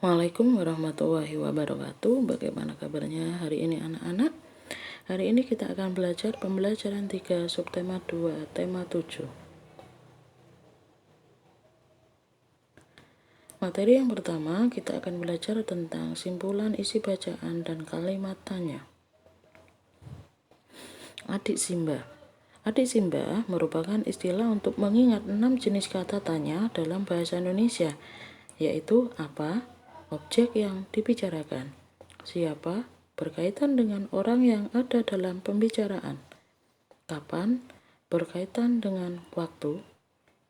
Assalamualaikum warahmatullahi wabarakatuh. Bagaimana kabarnya hari ini anak-anak? Hari ini kita akan belajar pembelajaran 3 subtema 2 tema 7. Materi yang pertama kita akan belajar tentang simpulan isi bacaan dan kalimat tanya. Adik Simba. Adik Simba merupakan istilah untuk mengingat 6 jenis kata tanya dalam bahasa Indonesia, yaitu apa, objek yang dibicarakan, siapa, berkaitan dengan orang yang ada dalam pembicaraan, kapan, berkaitan dengan waktu,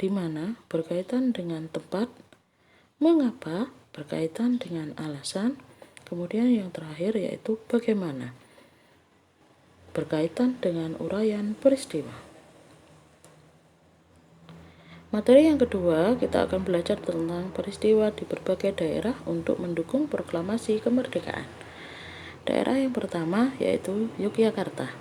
di mana, berkaitan dengan tempat, mengapa, berkaitan dengan alasan, kemudian yang terakhir yaitu bagaimana, berkaitan dengan uraian peristiwa. Materi yang kedua, kita akan belajar tentang peristiwa di berbagai daerah untuk mendukung proklamasi kemerdekaan. Daerah yang pertama yaitu Yogyakarta.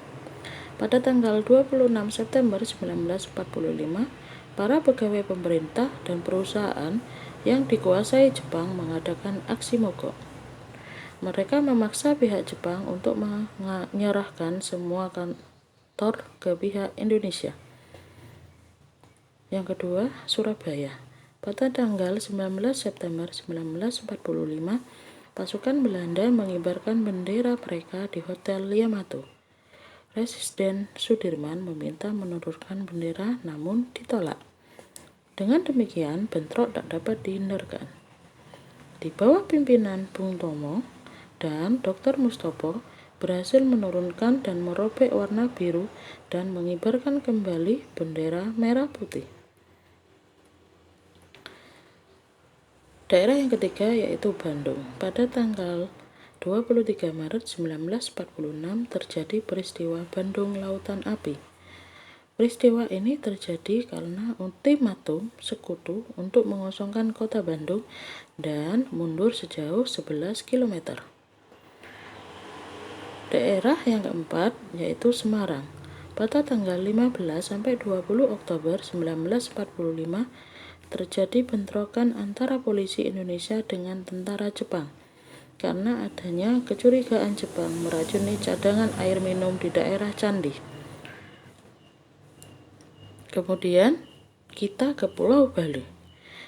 Pada tanggal 26 September 1945, para pegawai pemerintah dan perusahaan yang dikuasai Jepang mengadakan aksi mogok. Mereka memaksa pihak Jepang untuk menyerahkan semua kantor ke pihak Indonesia. Yang kedua, Surabaya. Pada tanggal 19 September 1945, pasukan Belanda mengibarkan bendera mereka di Hotel Yamato. Residen Sudirman meminta menurunkan bendera namun ditolak. Dengan demikian, bentrok tak dapat dihindarkan. Di bawah pimpinan Bung Tomo dan Dr. Mustopo berhasil menurunkan dan merobek warna biru dan mengibarkan kembali bendera merah putih. Daerah yang ketiga yaitu Bandung. Pada tanggal 23 Maret 1946 terjadi peristiwa Bandung Lautan Api. Peristiwa ini terjadi karena ultimatum sekutu untuk mengosongkan kota Bandung dan mundur sejauh 11 km. Daerah yang keempat yaitu Semarang. Pada tanggal 15 sampai 20 Oktober 1945 terjadi bentrokan antara polisi Indonesia dengan tentara Jepang karena adanya kecurigaan Jepang meracuni cadangan air minum di daerah Candi. Kemudian kita ke Pulau Bali.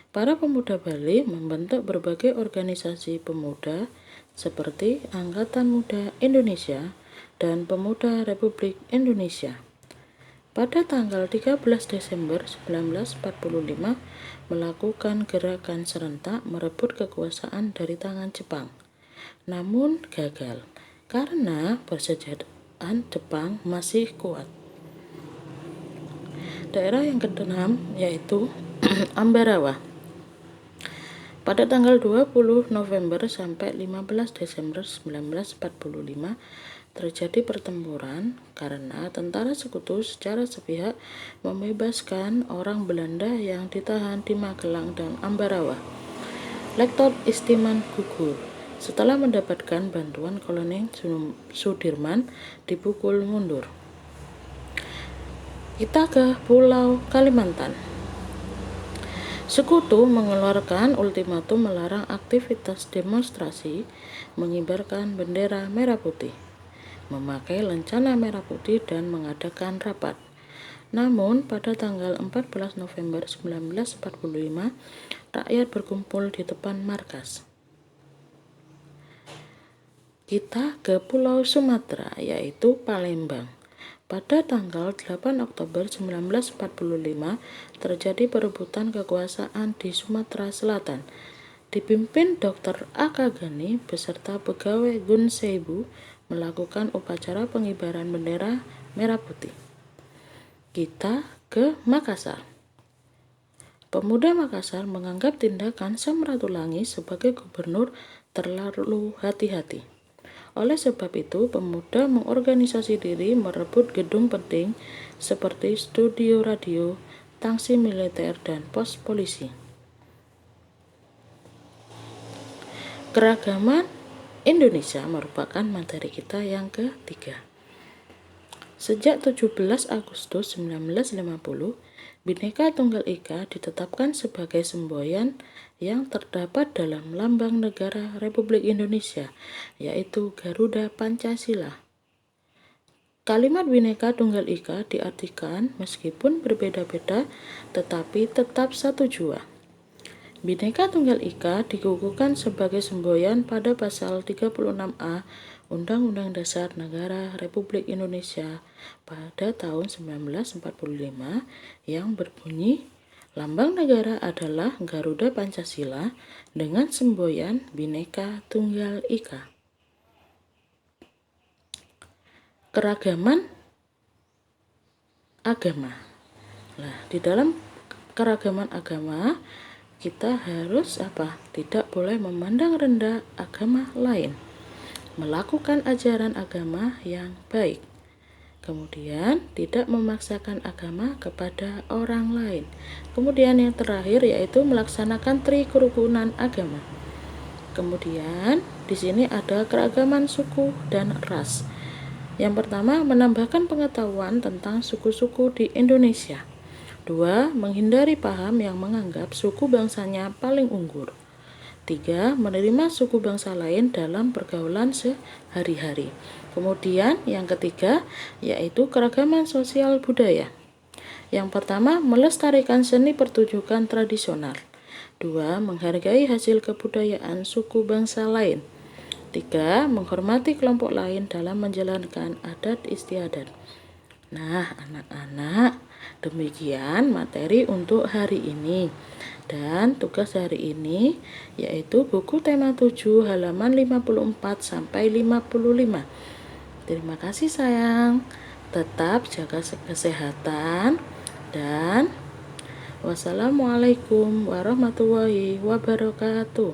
Para pemuda Bali membentuk berbagai organisasi pemuda seperti Angkatan Muda Indonesia dan Pemuda Republik Indonesia. Pada tanggal 13 Desember 1945 melakukan gerakan serentak merebut kekuasaan dari tangan Jepang. Namun gagal karena persediaan Jepang masih kuat. Daerah yang keenam yaitu Ambarawa. Pada tanggal 20 November sampai 15 Desember 1945 terjadi pertempuran karena tentara sekutu secara sepihak membebaskan orang Belanda yang ditahan di Magelang dan Ambarawa. Lektor Istiman gugur setelah mendapatkan bantuan Kolonel Sudirman dipukul mundur. Kita ke Pulau Kalimantan. Sekutu mengeluarkan ultimatum melarang aktivitas demonstrasi, mengibarkan bendera merah putih, memakai lencana merah putih dan mengadakan rapat. Namun pada tanggal 14 November 1945 rakyat berkumpul di depan markas. Kita ke Pulau Sumatera yaitu Palembang. Pada tanggal 8 Oktober 1945 terjadi perebutan kekuasaan di Sumatera Selatan. Dipimpin Dr. A.K. Ghani beserta pegawai Gun Seibu melakukan upacara pengibaran bendera merah putih. Kita ke Makassar. Pemuda Makassar menganggap tindakan Samratulangi sebagai gubernur terlalu hati-hati. Oleh sebab itu, pemuda mengorganisasi diri merebut gedung penting seperti studio radio, tangsi militer, dan pos polisi. Keragaman Indonesia merupakan materi kita yang ketiga. Sejak 17 Agustus 1950, Bhinneka Tunggal Ika ditetapkan sebagai semboyan yang terdapat dalam lambang negara Republik Indonesia, yaitu Garuda Pancasila. Kalimat Bhinneka Tunggal Ika diartikan meskipun berbeda-beda, tetapi tetap satu jua. Bhinneka Tunggal Ika dikukuhkan sebagai semboyan pada pasal 36A Undang-Undang Dasar Negara Republik Indonesia pada tahun 1945 yang berbunyi, lambang negara adalah Garuda Pancasila dengan semboyan Bhinneka Tunggal Ika. Keragaman agama. Nah, di dalam keragaman agama kita harus tidak boleh memandang rendah agama lain, melakukan ajaran agama yang baik, kemudian tidak memaksakan agama kepada orang lain. Kemudian yang terakhir yaitu melaksanakan trikerukunan agama. Kemudian di sini ada keragaman suku dan ras. Yang pertama, menambahkan pengetahuan tentang suku-suku di Indonesia. 2. Menghindari paham yang menganggap suku bangsanya paling unggul. 3. Menerima suku bangsa lain dalam pergaulan sehari-hari. Kemudian yang ketiga yaitu keragaman sosial budaya. Yang pertama, melestarikan seni pertunjukan tradisional. 2. Menghargai hasil kebudayaan suku bangsa lain. 3. Menghormati kelompok lain dalam menjalankan adat istiadat. Nah, anak-anak, demikian materi untuk hari ini. Dan tugas hari ini yaitu buku tema 7 halaman 54 sampai 55. Terima kasih sayang. Tetap jaga kesehatan dan wassalamualaikum warahmatullahi wabarakatuh.